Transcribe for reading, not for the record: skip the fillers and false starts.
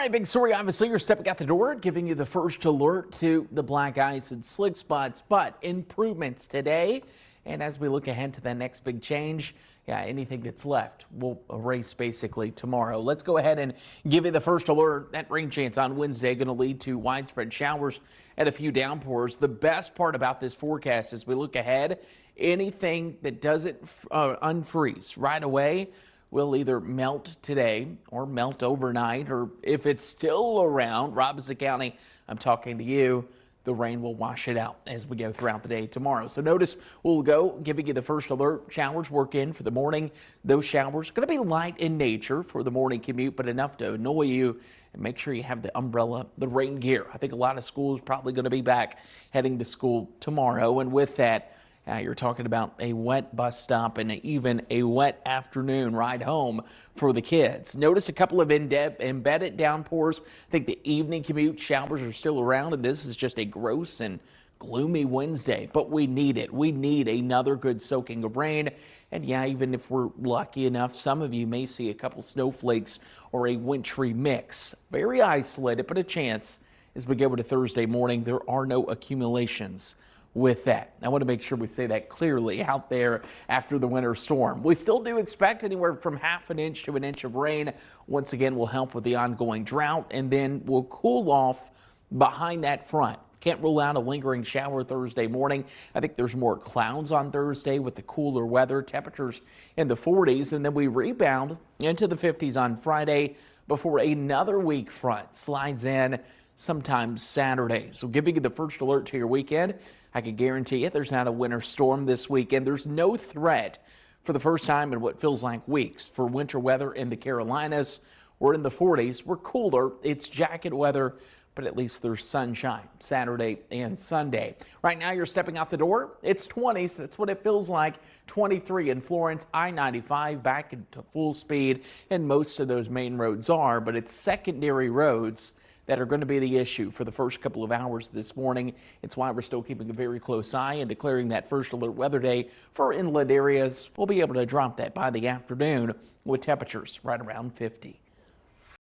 right, big story. Obviously, you're stepping out the door, giving you the first alert to the black ice and slick spots, but improvements today. And as we look ahead to that next big change, anything that's left will erase basically tomorrow. Let's go ahead and give you the first alert. That rain chance on Wednesday going to lead to widespread showers and a few downpours. The best part about this forecast as we look ahead, anything that doesn't unfreeze right away will either melt today or melt overnight, or if it's still around Robinson County, I'm talking to you, the rain will wash it out as we go throughout the day tomorrow. So notice we'll go giving you the first alert. Showers work in for the morning. Those showers going to be light in nature for the morning commute, but enough to annoy you. And make sure you have the umbrella, the rain gear. I think a lot of schools probably going to be back heading to school tomorrow. And with that, you're talking about a wet bus stop and even a wet afternoon ride home for the kids. Notice a couple of embedded downpours. I think the evening commute showers are still around, and this is just a gross and gloomy Wednesday, but we need it. We need another good soaking of rain. And even if we're lucky enough, some of you may see a couple snowflakes or a wintry mix. Very isolated, but a chance as we go to Thursday morning. There are no accumulations with that. I want to make sure we say that clearly out there after the winter storm. We still do expect anywhere from ½ an inch to an inch of rain. Once again, will help with the ongoing drought, and then we'll cool off behind that front. Can't rule out a lingering shower Thursday morning. I think there's more clouds on Thursday with the cooler weather, temperatures in the 40s, and then we rebound into the 50s on Friday before another weak front slides in sometime Saturday. So giving you the first alert to your weekend, I can guarantee you there's not a winter storm this weekend. There's no threat for the first time in what feels like weeks for winter weather in the Carolinas. We're in the 40s. We're cooler. It's jacket weather, but at least there's sunshine Saturday and Sunday. Right now, you're stepping out the door. It's 20, so that's what it feels like. 23 in Florence, I-95 back into full speed, and most of those main roads are, but it's secondary roads that are going to be the issue for the first couple of hours this morning. It's why we're still keeping a very close eye and declaring that first alert weather day for inland areas. We'll be able to drop that by the afternoon with temperatures right around 50.